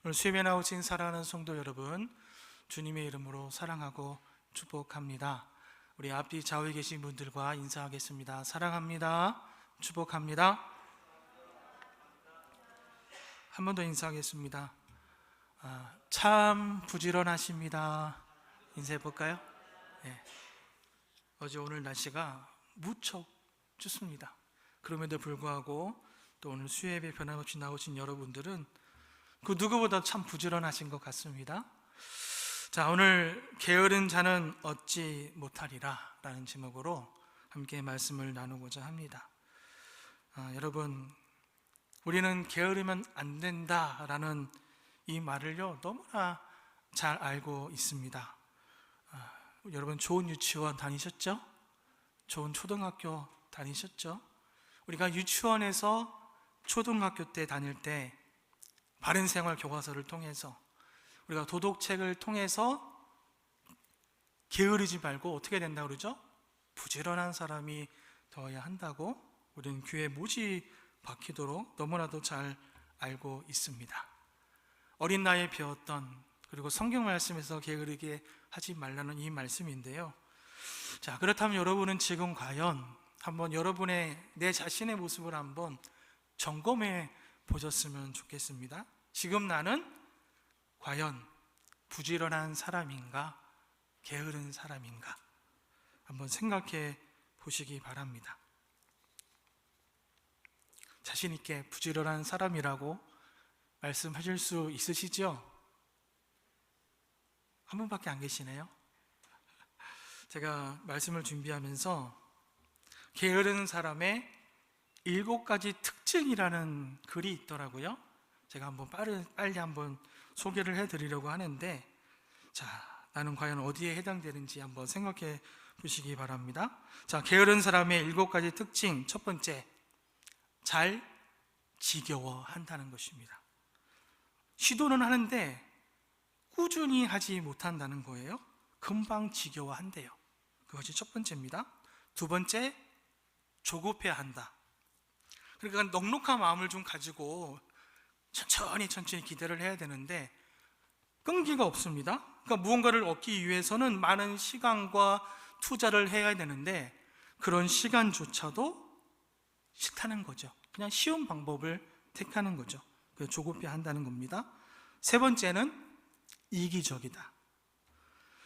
오늘 수요일에 나오신 사랑하는 성도 여러분, 주님의 이름으로 사랑하고 축복합니다. 우리 앞뒤 좌우에 계신 분들과 인사하겠습니다. 사랑합니다. 축복합니다. 한 번 더 인사하겠습니다. 참 부지런하십니다. 인사해 볼까요? 네. 어제 오늘 날씨가 무척 춥습니다. 그럼에도 불구하고 또 오늘 수요예배 변함없이 나오신 여러분들은 그 누구보다 참 부지런하신 것 같습니다. 자, 오늘 게으른 자는 얻지 못하리라 라는 제목으로 함께 말씀을 나누고자 합니다. 여러분, 우리는 게으르면 안 된다라는 이 말을요 너무나 잘 알고 있습니다. 여러분, 좋은 유치원 다니셨죠? 좋은 초등학교 다니셨죠? 우리가 유치원에서 초등학교 때 다닐 때 바른생활 교과서를 통해서 우리가 도덕책을 통해서 게으르지 말고 어떻게 된다고 그러죠? 부지런한 사람이 되어야 한다고 우리는 귀에 못이 박히도록 너무나도 잘 알고 있습니다. 어린 나이에 배웠던, 그리고 성경 말씀에서 게으르게 하지 말라는 이 말씀인데요. 자, 그렇다면 여러분은 지금 과연 한번 여러분의 내 자신의 모습을 한번 점검해 보셨으면 좋겠습니다. 지금 나는 과연 부지런한 사람인가, 게으른 사람인가 한번 생각해 보시기 바랍니다. 자신 있게 부지런한 사람이라고 말씀하실 수 있으시죠? 한 분밖에 안 계시네요. 제가 말씀을 준비하면서 게으른 사람의 7가지 특징이라는 글이 있더라고요. 제가 한번 빨리 한번 소개를 해드리려고 하는데, 자, 나는 과연 어디에 해당되는지 한번 생각해 보시기 바랍니다. 자, 게으른 사람의 7가지 특징. 첫 번째, 잘 지겨워한다는 것입니다. 시도는 하는데 꾸준히 하지 못한다는 거예요. 금방 지겨워한대요. 그것이 첫 번째입니다. 두 번째, 조급해한다. 그러니까 넉넉한 마음을 좀 가지고 천천히 기대를 해야 되는데 끈기가 없습니다. 그러니까 무언가를 얻기 위해서는 많은 시간과 투자를 해야 되는데 그런 시간조차도 싫다는 거죠. 그냥 쉬운 방법을 택하는 거죠. 그래서 조급해한다는 겁니다. 세 번째는 이기적이다.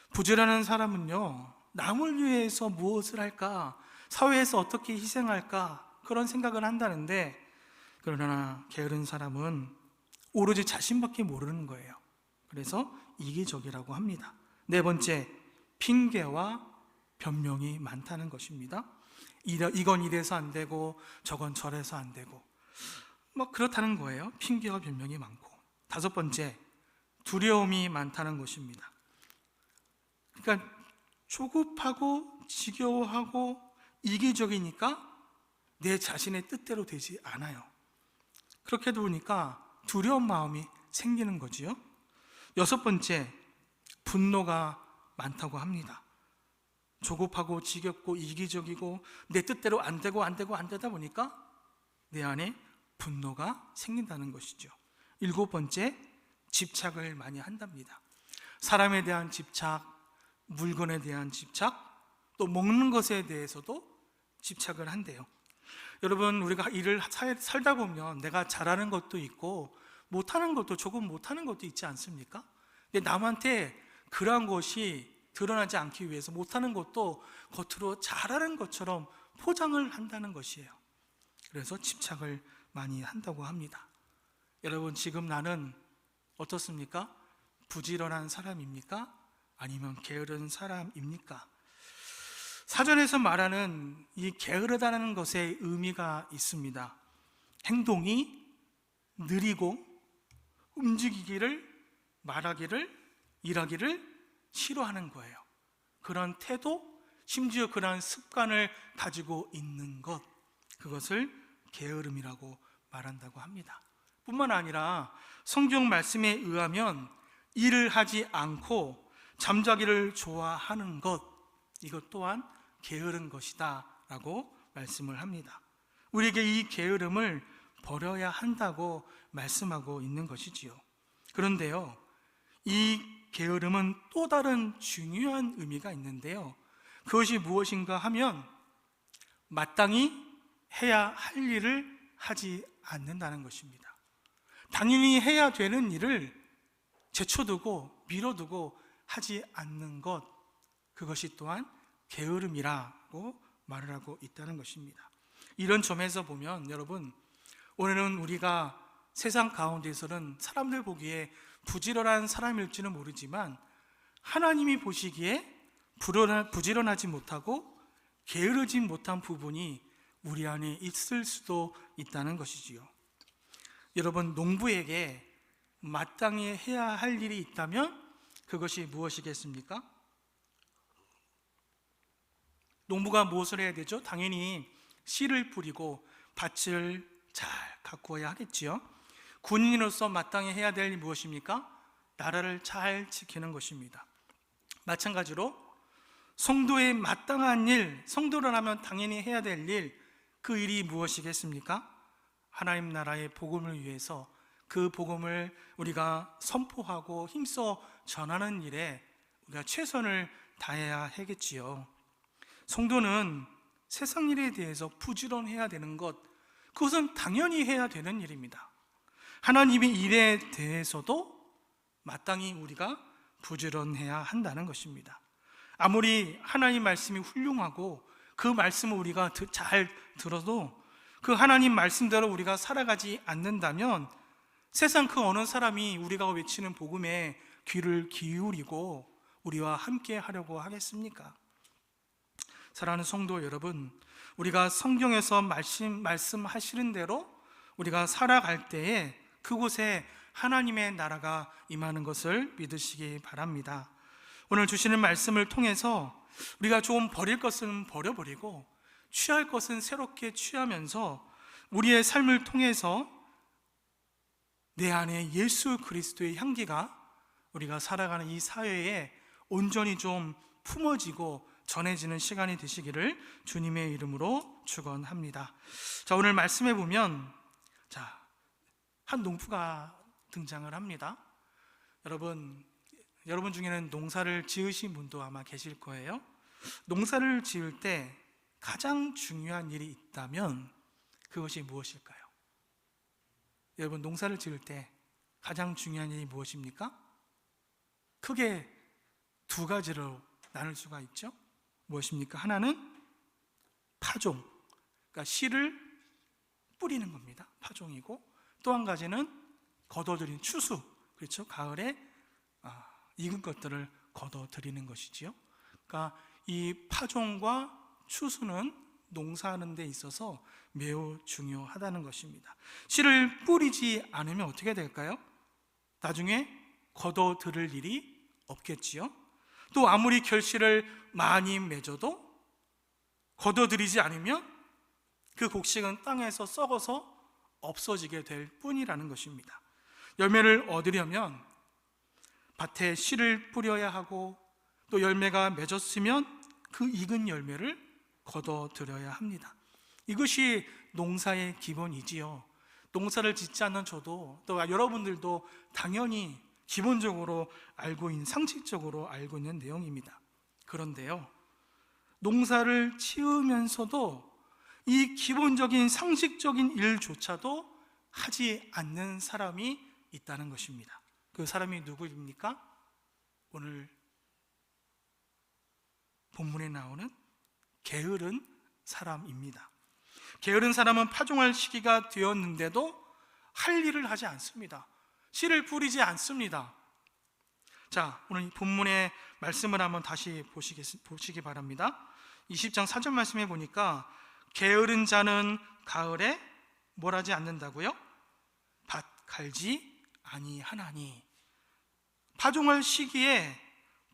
부지런한 사람은요, 남을 위해서 무엇을 할까, 사회에서 어떻게 희생할까, 그런 생각을 한다는데, 그러나 게으른 사람은 오로지 자신밖에 모르는 거예요. 그래서 이기적이라고 합니다. 네 번째, 핑계와 변명이 많다는 것입니다. 이건 이래서 안 되고 저건 저래서 안 되고 그렇다는 거예요. 핑계와 변명이 많고. 다섯 번째, 두려움이 많다는 것입니다. 그러니까 조급하고 지겨워하고 이기적이니까 내 자신의 뜻대로 되지 않아요. 그렇게 보니까 두려운 마음이 생기는 거지요. 여섯 번째, 분노가 많다고 합니다. 조급하고 지겹고 이기적이고 내 뜻대로 안 되다 보니까 내 안에 분노가 생긴다는 것이죠. 일곱 번째, 집착을 많이 한답니다. 사람에 대한 집착, 물건에 대한 집착, 또 먹는 것에 대해서도 집착을 한대요. 여러분, 우리가 일을 살다 보면 내가 잘하는 것도 있고 못하는 것도, 조금 못하는 것도 있지 않습니까? 근데 남한테 그러한 것이 드러나지 않기 위해서 못하는 것도 겉으로 잘하는 것처럼 포장을 한다는 것이에요. 그래서 집착을 많이 한다고 합니다. 여러분, 지금 나는 어떻습니까? 부지런한 사람입니까? 아니면 게으른 사람입니까? 사전에서 말하는 이 게으르다는 것에 의미가 있습니다. 행동이 느리고 움직이기를, 말하기를, 일하기를 싫어하는 거예요. 그런 태도, 심지어 그런 습관을 가지고 있는 것, 그것을 게으름이라고 말한다고 합니다. 뿐만 아니라 성경 말씀에 의하면 일을 하지 않고 잠자기를 좋아하는 것, 이것 또한 게으른 것이다 라고 말씀을 합니다. 우리에게 이 게으름을 버려야 한다고 말씀하고 있는 것이지요. 그런데요, 이 게으름은 또 다른 중요한 의미가 있는데요, 그것이 무엇인가 하면 마땅히 해야 할 일을 하지 않는다는 것입니다. 당연히 해야 되는 일을 제쳐두고 미뤄두고 하지 않는 것, 그것이 또한 게으름이라고 말을 하고 있다는 것입니다. 이런 점에서 보면 여러분, 오늘은 우리가 세상 가운데서는 사람들 보기에 부지런한 사람일지는 모르지만 하나님이 보시기에 부지런하지 못하고 게으르지 못한 부분이 우리 안에 있을 수도 있다는 것이지요. 여러분, 농부에게 마땅히 해야 할 일이 있다면 그것이 무엇이겠습니까? 농부가 무엇을 해야 되죠? 당연히 씨를 뿌리고 밭을 잘 가꾸어야 하겠지요. 군인으로서 마땅히 해야 될 일이 무엇입니까? 나라를 잘 지키는 것입니다. 마찬가지로 성도의 마땅한 일, 성도라면 당연히 해야 될 일, 그 일이 무엇이겠습니까? 하나님 나라의 복음을 위해서 그 복음을 우리가 선포하고 힘써 전하는 일에 우리가 최선을 다해야 하겠지요. 성도는 세상 일에 대해서 부지런해야 되는 것, 그것은 당연히 해야 되는 일입니다. 하나님의 일에 대해서도 마땅히 우리가 부지런해야 한다는 것입니다. 아무리 하나님 말씀이 훌륭하고 그 말씀을 우리가 잘 들어도 그 하나님 말씀대로 우리가 살아가지 않는다면 세상 그 어느 사람이 우리가 외치는 복음에 귀를 기울이고 우리와 함께 하려고 하겠습니까? 사랑하는 성도 여러분, 우리가 성경에서 말씀하시는 대로 우리가 살아갈 때에 그곳에 하나님의 나라가 임하는 것을 믿으시기 바랍니다. 오늘 주시는 말씀을 통해서 우리가 좀 버릴 것은 버려버리고 취할 것은 새롭게 취하면서 우리의 삶을 통해서 내 안에 예수 그리스도의 향기가 우리가 살아가는 이 사회에 온전히 좀 품어지고 전해지는 시간이 되시기를 주님의 이름으로 축원합니다. 자, 오늘 말씀해 보면 한 농부가 등장을 합니다. 여러분 중에는 농사를 지으신 분도 아마 계실 거예요. 농사를 지을 때 가장 중요한 일이 있다면 그것이 무엇일까요? 여러분, 농사를 지을 때 가장 중요한 일이 무엇입니까? 크게 두 가지로 나눌 수가 있죠. 무엇입니까? 하나는 파종, 그러니까 씨를 뿌리는 겁니다. 파종이고, 또 한 가지는 걷어들인 추수, 그렇죠? 가을에 익은 것들을 걷어들이는 것이지요. 그러니까 이 파종과 추수는 농사하는 데 있어서 매우 중요하다는 것입니다. 씨를 뿌리지 않으면 어떻게 될까요? 나중에 걷어들일 일이 없겠지요. 또 아무리 결실을 많이 맺어도 걷어들이지 않으면 그 곡식은 땅에서 썩어서 없어지게 될 뿐이라는 것입니다. 열매를 얻으려면 밭에 씨를 뿌려야 하고, 또 열매가 맺었으면 그 익은 열매를 걷어들여야 합니다. 이것이 농사의 기본이지요. 농사를 짓지 않는 저도, 또 여러분들도 당연히 기본적으로 상식적으로 알고 있는 내용입니다. 그런데요, 농사를 지으면서도 이 기본적인 상식적인 일조차도 하지 않는 사람이 있다는 것입니다. 그 사람이 누구입니까? 오늘 본문에 나오는 게으른 사람입니다. 게으른 사람은 파종할 시기가 되었는데도 할 일을 하지 않습니다. 씨를 뿌리지 않습니다. 자, 오늘 본문의 말씀을 한번 다시 보시기 바랍니다. 20장 4절 말씀해 보니까 게으른 자는 가을에 뭘 하지 않는다고요? 밭 갈지 아니하나니. 파종할 시기에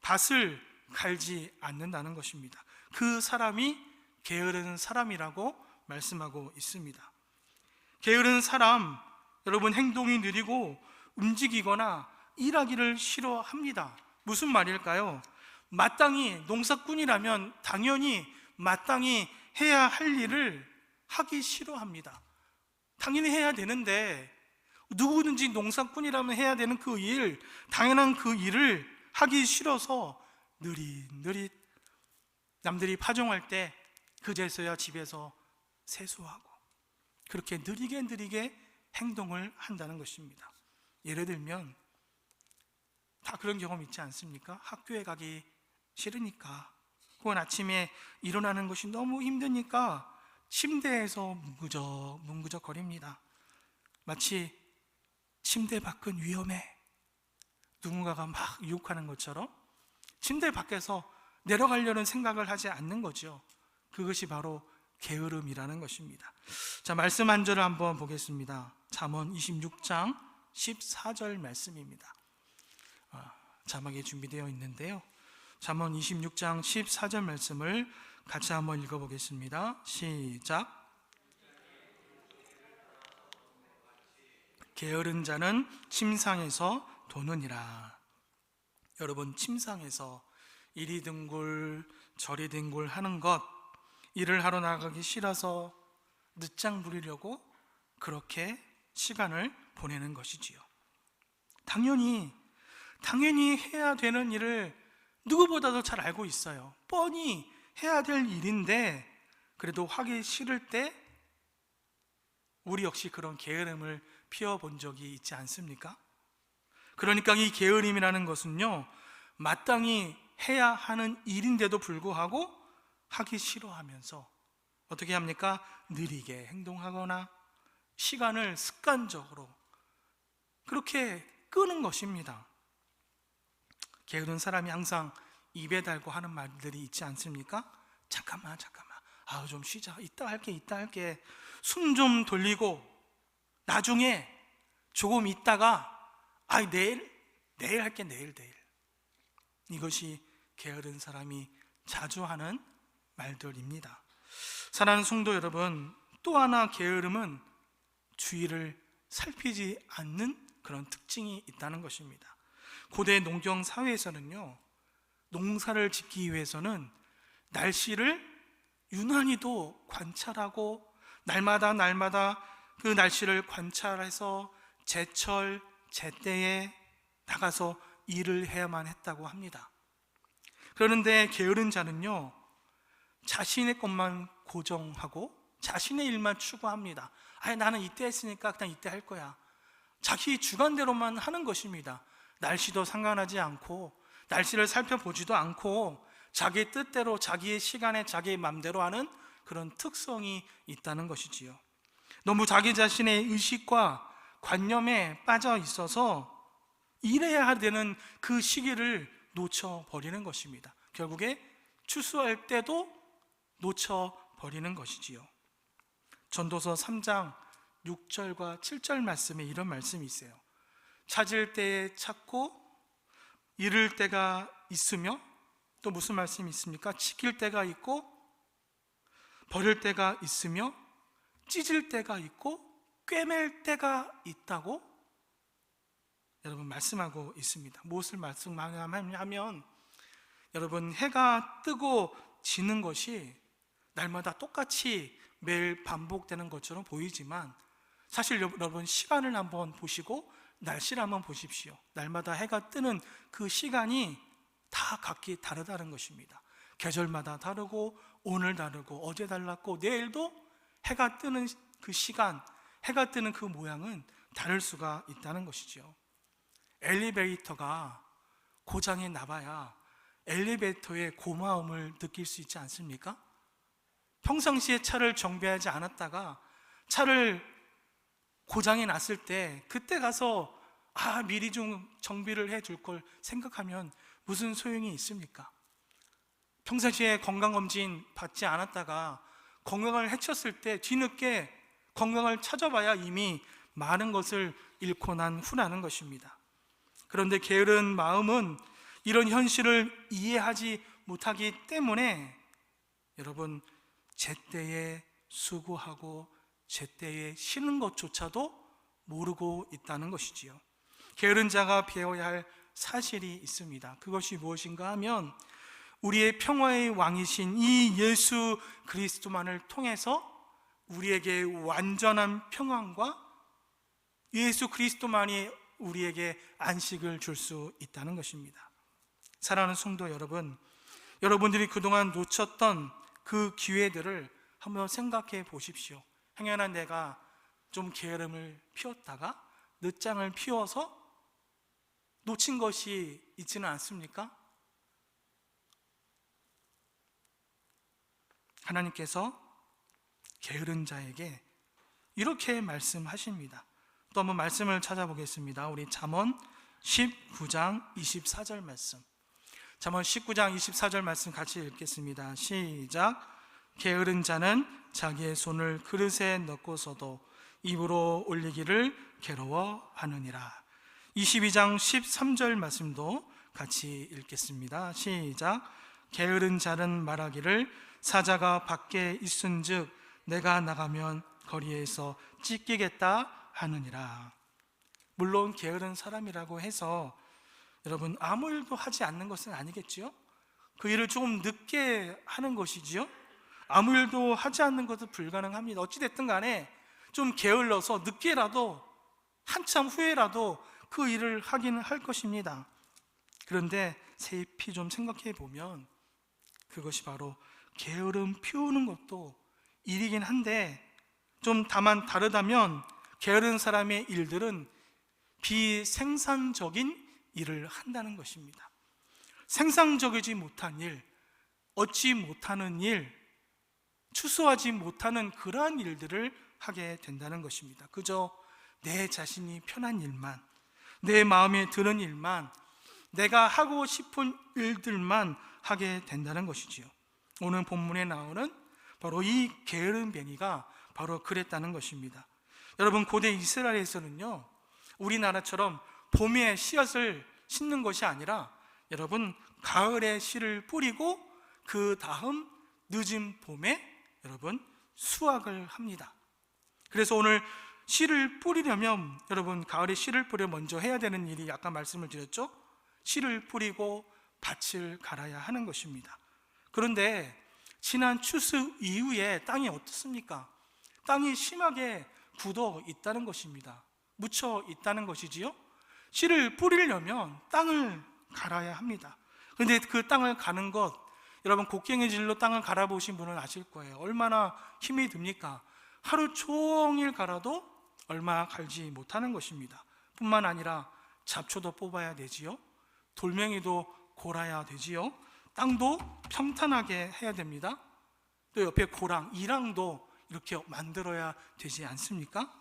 밭을 갈지 않는다는 것입니다. 그 사람이 게으른 사람이라고 말씀하고 있습니다. 게으른 사람, 여러분, 행동이 느리고 움직이거나 일하기를 싫어합니다. 무슨 말일까요? 마땅히 농사꾼이라면 당연히 마땅히 해야 할 일을 하기 싫어합니다. 당연히 해야 되는데 누구든지 농사꾼이라면 해야 되는 그 일, 당연한 그 일을 하기 싫어서 느릿느릿 남들이 파종할 때 그제서야 집에서 세수하고 그렇게 느리게 행동을 한다는 것입니다. 예를 들면 다 그런 경험 있지 않습니까? 학교에 가기 싫으니까, 혹은 아침에 일어나는 것이 너무 힘드니까 침대에서 문구적 거립니다. 마치 침대 밖은 위험해, 누군가가 막 유혹하는 것처럼 침대 밖에서 내려가려는 생각을 하지 않는 거죠. 그것이 바로 게으름이라는 것입니다. 자, 말씀 한 절을 한번 보겠습니다. 잠언 26장 14절 말씀입니다. 자막에 준비되어 있는데요, 잠언 26장 14절 말씀을 같이 한번 읽어보겠습니다. 시작. 게으른 자는 침상에서 도느니라. 여러분, 침상에서 이리 뒹굴 저리 뒹굴 하는 것, 일을 하러 나가기 싫어서 늦장 부리려고 그렇게 시간을 보내는 것이지요. 당연히 해야 되는 일을 누구보다도 잘 알고 있어요. 뻔히 해야 될 일인데 그래도 하기 싫을 때 우리 역시 그런 게으름을 피워본 적이 있지 않습니까? 그러니까 이 게으름이라는 것은요, 마땅히 해야 하는 일인데도 불구하고 하기 싫어하면서 어떻게 합니까? 느리게 행동하거나 시간을 습관적으로 그렇게 끄는 것입니다. 게으른 사람이 항상 입에 달고 하는 말들이 있지 않습니까? 잠깐만 좀 쉬자, 이따 할게 숨 좀 돌리고 나중에 조금 있다가 내일 할게. 이것이 게으른 사람이 자주 하는 말들입니다. 사랑하는 성도 여러분, 또 하나 게으름은 주위를 살피지 않는 그런 특징이 있다는 것입니다. 고대 농경 사회에서는요, 농사를 짓기 위해서는 날씨를 유난히도 관찰하고 날마다 그 날씨를 관찰해서 제철 제때에 나가서 일을 해야만 했다고 합니다. 그런데 게으른 자는요, 자신의 것만 고정하고 자신의 일만 추구합니다. 나는 이때 했으니까 그냥 이때 할 거야. 자기 주관대로만 하는 것입니다. 날씨도 상관하지 않고 날씨를 살펴보지도 않고 자기 뜻대로 자기의 시간에 자기의 맘대로 하는 그런 특성이 있다는 것이지요. 너무 자기 자신의 의식과 관념에 빠져 있어서 일해야 되는 그 시기를 놓쳐버리는 것입니다. 결국에 추수할 때도 놓쳐버리는 것이지요. 전도서 3장 6절과 7절 말씀에 이런 말씀이 있어요. 찾을 때에 찾고 잃을 때가 있으며, 또 무슨 말씀이 있습니까? 지킬 때가 있고 버릴 때가 있으며 찢을 때가 있고 꿰맬 때가 있다고 여러분 말씀하고 있습니다. 무엇을 말씀하냐면, 여러분, 해가 뜨고 지는 것이 날마다 똑같이 매일 반복되는 것처럼 보이지만 사실 여러분, 시간을 한번 보시고 날씨를 한번 보십시오. 날마다 해가 뜨는 그 시간이 다 각기 다르다는 것입니다. 계절마다 다르고 오늘 다르고 어제 달랐고 내일도 해가 뜨는 그 시간, 해가 뜨는 그 모양은 다를 수가 있다는 것이죠. 엘리베이터가 고장이 나봐야 엘리베이터의 고마움을 느낄 수 있지 않습니까? 평상시에 차를 정비하지 않았다가 차를 고장이 났을 때 그때 가서 미리 좀 정비를 해줄 걸 생각하면 무슨 소용이 있습니까? 평상시에 건강검진 받지 않았다가 건강을 해쳤을 때 뒤늦게 건강을 찾아봐야 이미 많은 것을 잃고 난 후라는 것입니다. 그런데 게으른 마음은 이런 현실을 이해하지 못하기 때문에 여러분, 제때에 수고하고 제때에 쉬는 것조차도 모르고 있다는 것이지요. 게으른 자가 배워야 할 사실이 있습니다. 그것이 무엇인가 하면 우리의 평화의 왕이신 이 예수 그리스도만을 통해서 우리에게 완전한 평안과 예수 그리스도만이 우리에게 안식을 줄 수 있다는 것입니다. 사랑하는 성도 여러분, 여러분들이 그동안 놓쳤던 그 기회들을 한번 생각해 보십시오. 행여나 내가 좀 게으름을 피웠다가 늦장을 피워서 놓친 것이 있지는 않습니까? 하나님께서 게으른 자에게 이렇게 말씀하십니다. 또 한번 말씀을 찾아보겠습니다. 우리 잠언 19장 24절 말씀, 잠언 19장 24절 말씀 같이 읽겠습니다. 시작. 게으른 자는 자기의 손을 그릇에 넣고서도 입으로 올리기를 괴로워하느니라. 22장 13절 말씀도 같이 읽겠습니다. 시작. 게으른 자는 말하기를 사자가 밖에 있은즉 내가 나가면 거리에서 찢기겠다 하느니라. 물론 게으른 사람이라고 해서 여러분 아무 일도 하지 않는 것은 아니겠지요? 그 일을 조금 늦게 하는 것이지요? 아무 일도 하지 않는 것도 불가능합니다. 어찌됐든 간에 좀 게을러서 늦게라도 한참 후에라도 그 일을 하기는 할 것입니다. 그런데 세입히 좀 생각해 보면 그것이 바로 게으름 피우는 것도 일이긴 한데, 좀 다만 다르다면 게으른 사람의 일들은 비생산적인 일을 한다는 것입니다. 생산적이지 못한 일, 얻지 못하는 일, 추수하지 못하는 그러한 일들을 하게 된다는 것입니다. 그저 내 자신이 편한 일만, 내 마음에 드는 일만, 내가 하고 싶은 일들만 하게 된다는 것이지요. 오늘 본문에 나오는 바로 이 게으름뱅이가 바로 그랬다는 것입니다. 여러분, 고대 이스라엘에서는요, 우리나라처럼 봄에 씨앗을 심는 것이 아니라 여러분 가을에 씨를 뿌리고 그 다음 늦은 봄에 여러분 수확을 합니다. 그래서 오늘 씨를 뿌리려면 여러분 가을에 씨를 뿌려 먼저 해야 되는 일이 아까 말씀을 드렸죠. 씨를 뿌리고 밭을 갈아야 하는 것입니다. 그런데 지난 추수 이후에 땅이 어떻습니까? 땅이 심하게 굳어 있다는 것입니다. 묻혀 있다는 것이지요. 씨를 뿌리려면 땅을 갈아야 합니다. 그런데 그 땅을 가는 것, 여러분 곡괭이질로 땅을 갈아보신 분은 아실 거예요. 얼마나 힘이 듭니까? 하루 종일 갈아도 얼마 갈지 못하는 것입니다. 뿐만 아니라 잡초도 뽑아야 되지요. 돌멩이도 골아야 되지요. 땅도 평탄하게 해야 됩니다. 또 옆에 고랑, 이랑도 이렇게 만들어야 되지 않습니까?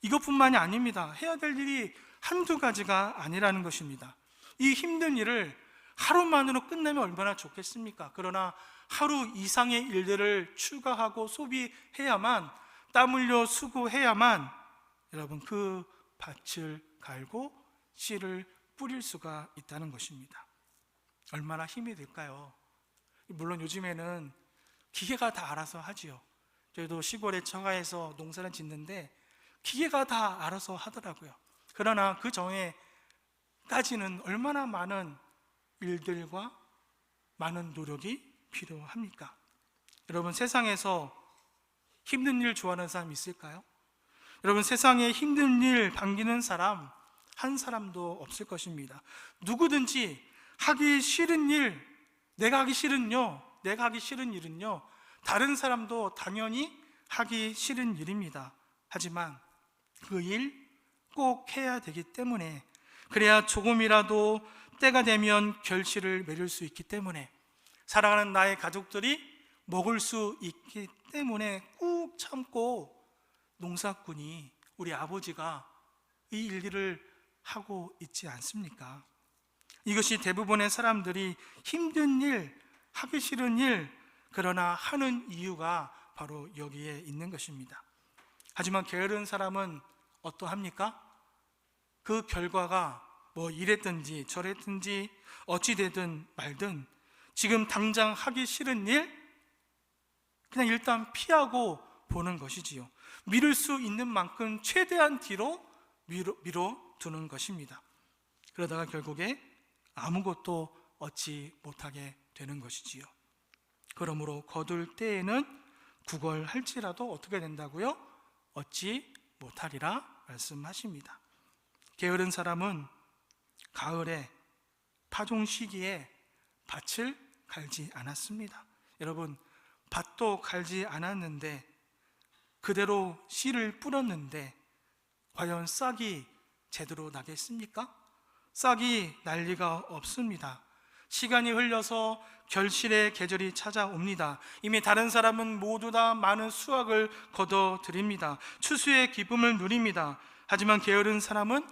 이것뿐만이 아닙니다. 해야 될 일이 한두 가지가 아니라는 것입니다. 이 힘든 일을 하루만으로 끝내면 얼마나 좋겠습니까? 그러나 하루 이상의 일들을 추가하고 소비해야만, 땀 흘려 수고해야만 여러분 그 밭을 갈고 씨를 뿌릴 수가 있다는 것입니다. 얼마나 힘이 들까요? 물론 요즘에는 기계가 다 알아서 하지요. 저희도 시골의 처가에서 농사를 짓는데 기계가 다 알아서 하더라고요. 그러나 그 전에까지는 얼마나 많은 일들과 많은 노력이 필요합니까? 여러분, 세상에서 힘든 일 좋아하는 사람 있을까요? 여러분, 세상에 힘든 일 반기는 사람 한 사람도 없을 것입니다. 누구든지 하기 싫은 일, 내가 하기 싫은 일은요, 다른 사람도 당연히 하기 싫은 일입니다. 하지만 그 일 꼭 해야 되기 때문에, 그래야 조금이라도 때가 되면 결실을 맺을 수 있기 때문에, 사랑하는 나의 가족들이 먹을 수 있기 때문에 꾹 참고 농사꾼이, 우리 아버지가 이 일들을 하고 있지 않습니까? 이것이 대부분의 사람들이 힘든 일, 하기 싫은 일, 그러나 하는 이유가 바로 여기에 있는 것입니다. 하지만 게으른 사람은 어떠합니까? 그 결과가 뭐 이랬든지 저랬든지 어찌되든 말든 지금 당장 하기 싫은 일 그냥 일단 피하고 보는 것이지요. 미룰 수 있는 만큼 최대한 뒤로 미뤄두는 것입니다. 그러다가 결국에 아무것도 얻지 못하게 되는 것이지요. 그러므로 거둘 때에는 구걸할지라도 어떻게 된다고요? 얻지 못하리라 말씀하십니다. 게으른 사람은 가을에 파종 시기에 밭을 갈지 않았습니다. 여러분, 밭도 갈지 않았는데 그대로 씨를 뿌렸는데 과연 싹이 제대로 나겠습니까? 싹이 날 리가 없습니다. 시간이 흘려서 결실의 계절이 찾아옵니다. 이미 다른 사람은 모두 다 많은 수확을 거둬들입니다. 추수의 기쁨을 누립니다. 하지만 게으른 사람은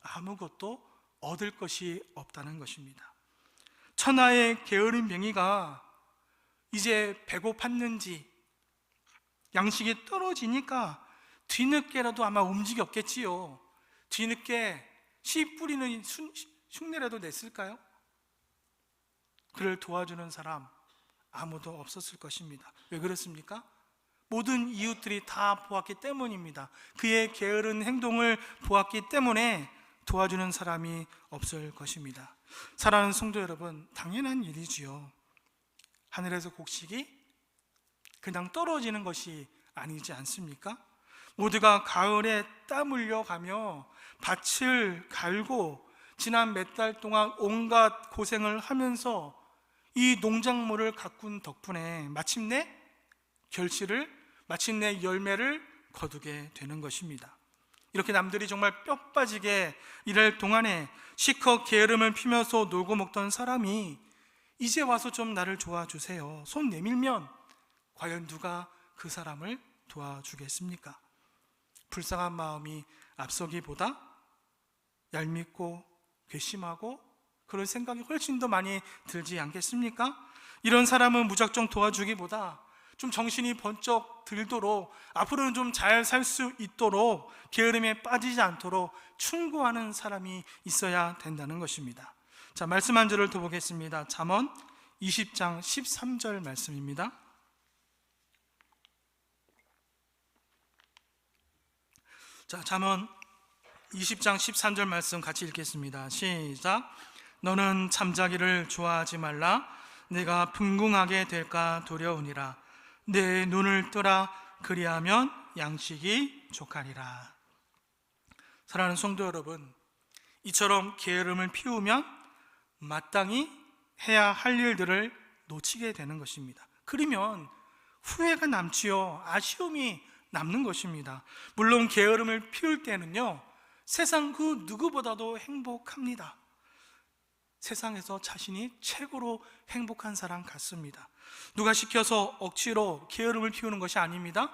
아무것도 얻을 것이 없다는 것입니다. 천하의 게으른 맹이가 이제 배고팠는지 양식이 떨어지니까 뒤늦게라도 아마 움직였겠지요. 뒤늦게 씨 뿌리는 흉내라도 냈을까요? 그를 도와주는 사람 아무도 없었을 것입니다. 왜 그렇습니까? 모든 이웃들이 다 보았기 때문입니다. 그의 게으른 행동을 보았기 때문에 도와주는 사람이 없을 것입니다. 사랑하는 성도 여러분, 당연한 일이지요. 하늘에서 곡식이 그냥 떨어지는 것이 아니지 않습니까? 모두가 가을에 땀 흘려가며 밭을 갈고 지난 몇 달 동안 온갖 고생을 하면서 이 농작물을 가꾼 덕분에 마침내 결실을, 마침내 열매를 거두게 되는 것입니다. 이렇게 남들이 정말 뼈 빠지게 일할 동안에 실컷 게으름을 피면서 놀고 먹던 사람이 이제 와서 좀 나를 도와주세요, 손 내밀면 과연 누가 그 사람을 도와주겠습니까? 불쌍한 마음이 앞서기보다 얄밉고 괘씸하고 그런 생각이 훨씬 더 많이 들지 않겠습니까? 이런 사람은 무작정 도와주기보다 좀 정신이 번쩍 들도록, 앞으로는 좀 잘 살 수 있도록, 게으름에 빠지지 않도록 충고하는 사람이 있어야 된다는 것입니다. 자, 말씀 한 절을 더 보겠습니다. 잠언 20장 13절 말씀입니다. 자, 잠언 20장 13절 말씀 같이 읽겠습니다. 시작. 너는 잠자기를 좋아하지 말라. 내가 풍궁하게 될까 두려우니라. 내 눈을 뜨라. 그리하면 양식이 족하리라. 사랑하는 성도 여러분, 이처럼 게으름을 피우면 마땅히 해야 할 일들을 놓치게 되는 것입니다. 그러면 후회가 남지요. 아쉬움이 남는 것입니다. 물론 게으름을 피울 때는요, 세상 그 누구보다도 행복합니다. 세상에서 자신이 최고로 행복한 사람 같습니다. 누가 시켜서 억지로 게으름을 피우는 것이 아닙니다.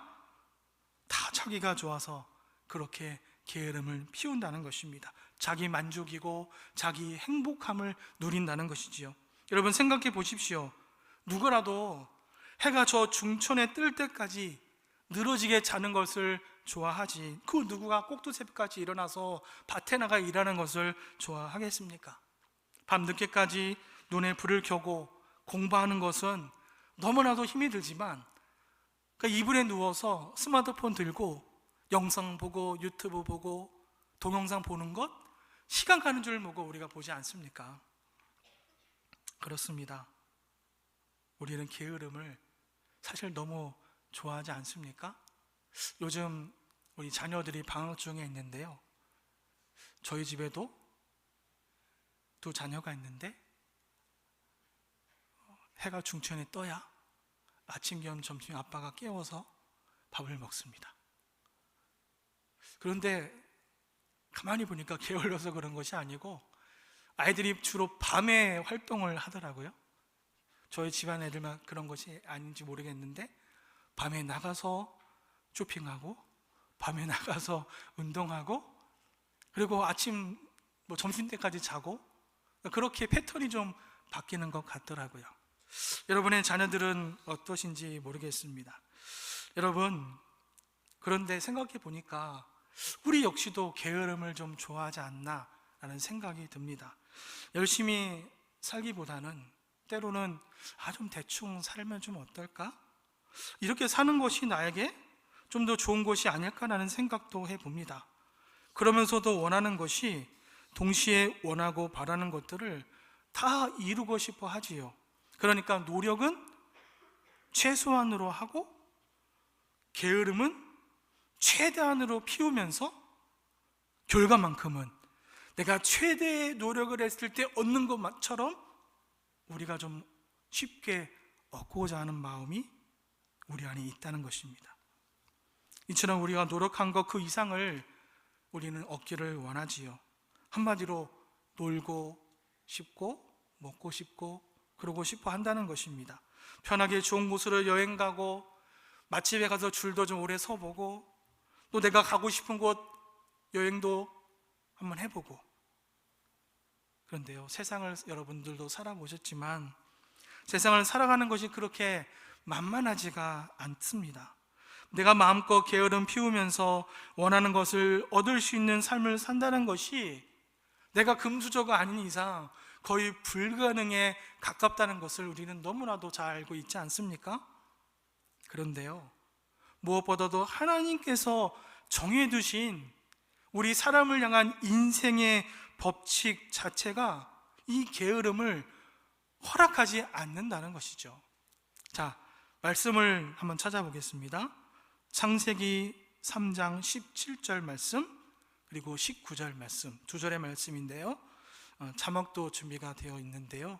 다 자기가 좋아서 그렇게 게으름을 피운다는 것입니다. 자기 만족이고 자기 행복함을 누린다는 것이지요. 여러분, 생각해 보십시오. 누구라도 해가 저 중천에 뜰 때까지 늘어지게 자는 것을 좋아하지, 그 누구가 꼭두새벽까지 일어나서 밭에 나가 일하는 것을 좋아하겠습니까? 밤늦게까지 눈에 불을 켜고 공부하는 것은 너무나도 힘이 들지만, 그러니까 이불에 누워서 스마트폰 들고 영상 보고 유튜브 보고 동영상 보는 것, 시간 가는 줄 모르고 우리가 보지 않습니까? 그렇습니다. 우리는 게으름을 사실 너무 좋아하지 않습니까? 요즘 우리 자녀들이 방학 중에 있는데요, 저희 집에도 두 자녀가 있는데 해가 중천에 떠야 아침 겸 점심 아빠가 깨워서 밥을 먹습니다. 그런데 가만히 보니까 게을러서 그런 것이 아니고 아이들이 주로 밤에 활동을 하더라고요. 저희 집안 애들만 그런 것이 아닌지 모르겠는데 밤에 나가서 쇼핑하고 밤에 나가서 운동하고 그리고 아침 점심 때까지 자고, 그렇게 패턴이 좀 바뀌는 것 같더라고요. 여러분의 자녀들은 어떠신지 모르겠습니다. 여러분, 그런데 생각해 보니까 우리 역시도 게으름을 좀 좋아하지 않나 라는 생각이 듭니다. 열심히 살기보다는 때로는 좀 대충 살면 좀 어떨까? 이렇게 사는 것이 나에게 좀 더 좋은 것이 아닐까라는 생각도 해봅니다. 그러면서도 원하는 것이 동시에 원하고 바라는 것들을 다 이루고 싶어 하지요. 그러니까 노력은 최소한으로 하고 게으름은 최대한으로 피우면서 결과만큼은 내가 최대의 노력을 했을 때 얻는 것처럼 우리가 좀 쉽게 얻고자 하는 마음이 우리 안에 있다는 것입니다. 이처럼 우리가 노력한 것 그 이상을 우리는 얻기를 원하지요. 한마디로 놀고 싶고 먹고 싶고 그러고 싶어 한다는 것입니다. 편하게 좋은 곳으로 여행 가고 맛집에 가서 줄도 좀 오래 서보고 또 내가 가고 싶은 곳 여행도 한번 해보고. 그런데요, 세상을 여러분들도 살아보셨지만 세상을 살아가는 것이 그렇게 만만하지가 않습니다. 내가 마음껏 게으름 피우면서 원하는 것을 얻을 수 있는 삶을 산다는 것이 내가 금수저가 아닌 이상 거의 불가능에 가깝다는 것을 우리는 너무나도 잘 알고 있지 않습니까? 그런데요, 무엇보다도 하나님께서 정해두신 우리 사람을 향한 인생의 법칙 자체가 이 게으름을 허락하지 않는다는 것이죠. 자, 말씀을 한번 찾아보겠습니다. 창세기 3장 17절 말씀 그리고 19절 말씀, 두 절의 말씀인데요, 자막도 준비가 되어 있는데요,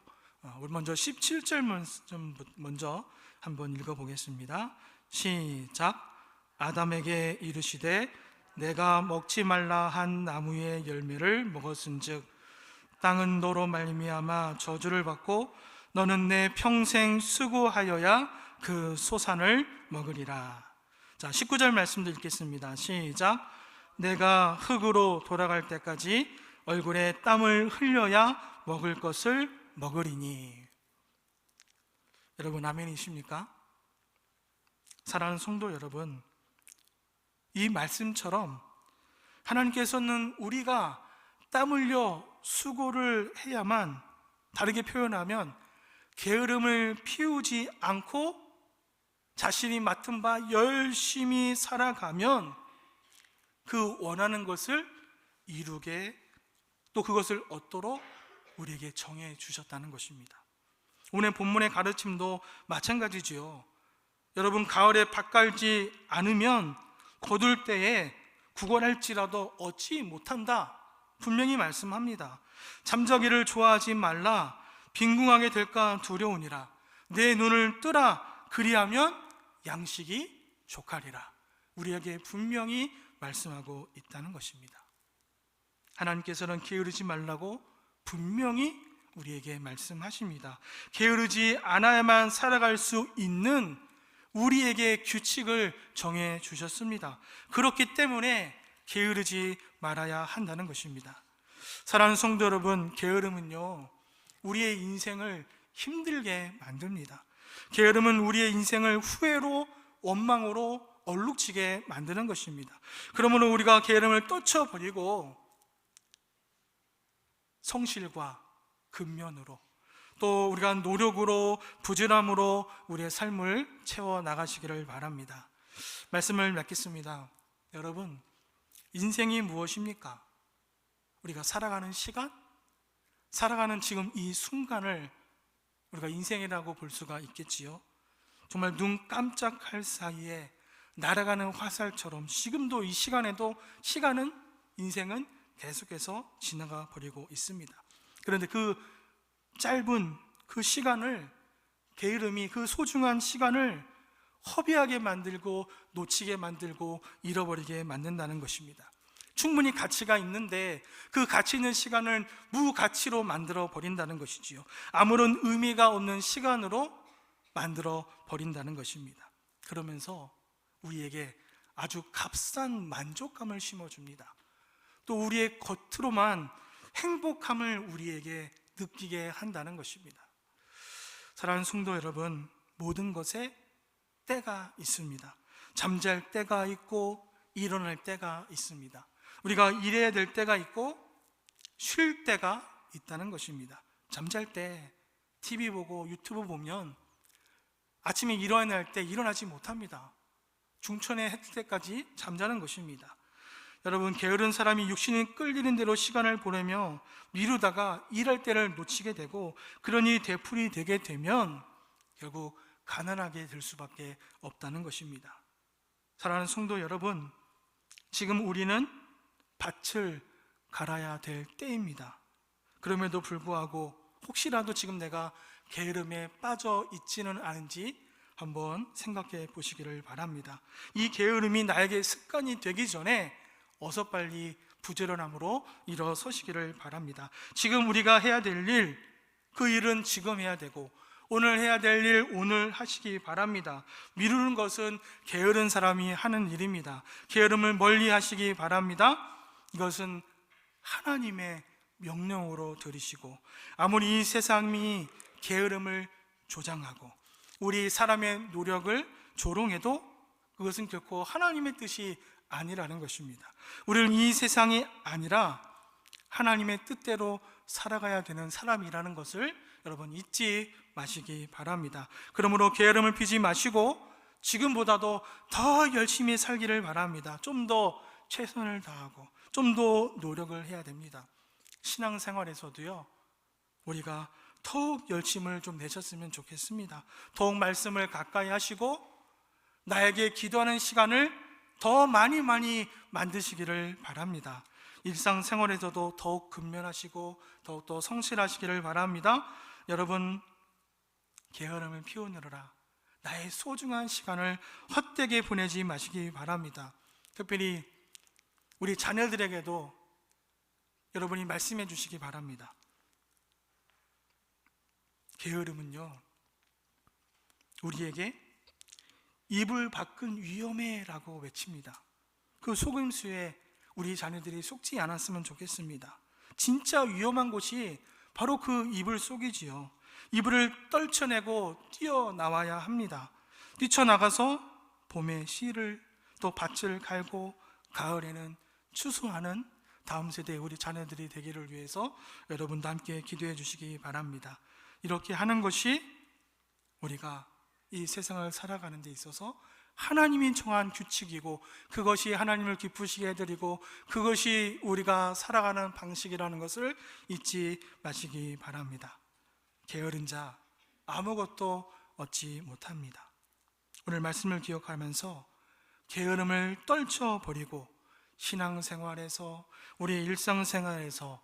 우리 먼저 17절 말씀 먼저 한번 읽어보겠습니다. 시작. 아담에게 이르시되 내가 먹지 말라 한 나무의 열매를 먹었은즉 땅은 너로 말미암아 저주를 받고 너는 내 평생 수고하여야 그 소산을 먹으리라. 자, 19절 말씀도 읽겠습니다. 시작. 내가 흙으로 돌아갈 때까지 얼굴에 땀을 흘려야 먹을 것을 먹으리니. 여러분, 아멘이십니까? 사랑하는 성도 여러분, 이 말씀처럼 하나님께서는 우리가 땀 흘려 수고를 해야만, 다르게 표현하면 게으름을 피우지 않고 자신이 맡은 바 열심히 살아가면 그 원하는 것을 이루게, 또 그것을 얻도록 우리에게 정해 주셨다는 것입니다. 오늘 본문의 가르침도 마찬가지지요. 여러분, 가을에 밭 갈지 않으면 거둘 때에 구걸할지라도 얻지 못한다, 분명히 말씀합니다. 잠자기를 좋아하지 말라, 빈궁하게 될까 두려우니라. 내 눈을 뜨라, 그리하면 양식이 족하리라. 우리에게 분명히 말씀하고 있다는 것입니다. 하나님께서는 게으르지 말라고 분명히 우리에게 말씀하십니다. 게으르지 않아야만 살아갈 수 있는 우리에게 규칙을 정해 주셨습니다. 그렇기 때문에 게으르지 말아야 한다는 것입니다. 사랑하는 성도 여러분, 게으름은요, 우리의 인생을 힘들게 만듭니다. 게으름은 우리의 인생을 후회로, 원망으로 얼룩지게 만드는 것입니다. 그러므로 우리가 게으름을 떨쳐버리고 성실과 근면으로, 또 우리가 노력으로, 부지런함으로 우리의 삶을 채워나가시기를 바랍니다. 말씀을 맺겠습니다. 여러분, 인생이 무엇입니까? 우리가 살아가는 시간, 살아가는 지금 이 순간을 우리가 인생이라고 볼 수가 있겠지요. 정말 눈 깜짝할 사이에 날아가는 화살처럼 지금도 이 시간에도 인생은 계속해서 지나가 버리고 있습니다. 그런데 그 짧은 그 시간을, 게으름이 그 소중한 시간을 허비하게 만들고 놓치게 만들고 잃어버리게 만든다는 것입니다. 충분히 가치가 있는데 그 가치 있는 시간을 무가치로 만들어 버린다는 것이지요. 아무런 의미가 없는 시간으로 만들어 버린다는 것입니다. 그러면서 우리에게 아주 값싼 만족감을 심어줍니다. 또 우리의 겉으로만 행복함을 우리에게 느끼게 한다는 것입니다. 사랑하는 성도 여러분, 모든 것에 때가 있습니다. 잠잘 때가 있고 일어날 때가 있습니다. 우리가 일해야 될 때가 있고 쉴 때가 있다는 것입니다. 잠잘 때 TV 보고 유튜브 보면 아침에 일어날 때 일어나지 못합니다. 중천에 해 때까지 잠자는 것입니다. 여러분, 게으른 사람이 육신이 끌리는 대로 시간을 보내며 미루다가 일할 때를 놓치게 되고, 그러니 되풀이 되게 되면 결국 가난하게 될 수밖에 없다는 것입니다. 사랑하는 성도 여러분, 지금 우리는 밭을 갈아야 될 때입니다. 그럼에도 불구하고 혹시라도 지금 내가 게으름에 빠져 있지는 않은지 한번 생각해 보시기를 바랍니다. 이 게으름이 나에게 습관이 되기 전에 어서 빨리 부지런함으로 일어서시기를 바랍니다. 지금 우리가 해야 될 일, 그 일은 지금 해야 되고 오늘 해야 될 일 오늘 하시기 바랍니다. 미루는 것은 게으른 사람이 하는 일입니다. 게으름을 멀리 하시기 바랍니다. 이것은 하나님의 명령으로 들으시고, 아무리 이 세상이 게으름을 조장하고 우리 사람의 노력을 조롱해도 그것은 결코 하나님의 뜻이 아니라는 것입니다. 우리는 이 세상이 아니라 하나님의 뜻대로 살아가야 되는 사람이라는 것을 여러분 잊지 마시기 바랍니다. 그러므로 게으름을 피지 마시고 지금보다도 더 열심히 살기를 바랍니다. 좀 더 최선을 다하고 좀 더 노력을 해야 됩니다. 신앙생활에서도요, 우리가 더욱 열심을 좀 내셨으면 좋겠습니다. 더욱 말씀을 가까이 하시고 나에게 기도하는 시간을 더 많이 만드시기를 바랍니다. 일상생활에서도 더욱 근면하시고 더욱더 성실하시기를 바랍니다. 여러분, 게으름을 피우느라 나의 소중한 시간을 헛되게 보내지 마시기 바랍니다. 특별히 우리 자녀들에게도 여러분이 말씀해 주시기 바랍니다. 게으름은요, 우리에게 이불 밖은 위험해 라고 외칩니다. 그 속임수에 우리 자녀들이 속지 않았으면 좋겠습니다. 진짜 위험한 곳이 바로 그 이불 속이지요. 이불을 떨쳐내고 뛰어나와야 합니다. 뛰쳐나가서 봄에 씨를, 또 밭을 갈고 가을에는 추수하는 다음 세대의 우리 자녀들이 되기를 위해서 여러분도 함께 기도해 주시기 바랍니다. 이렇게 하는 것이 우리가 이 세상을 살아가는 데 있어서 하나님이 정한 규칙이고, 그것이 하나님을 기쁘시게 해드리고 그것이 우리가 살아가는 방식이라는 것을 잊지 마시기 바랍니다. 게으른 자 아무것도 얻지 못합니다. 오늘 말씀을 기억하면서 게으름을 떨쳐버리고 신앙생활에서, 우리의 일상생활에서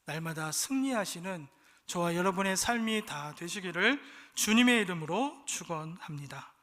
날마다 승리하시는 저와 여러분의 삶이 다 되시기를 주님의 이름으로 축원합니다.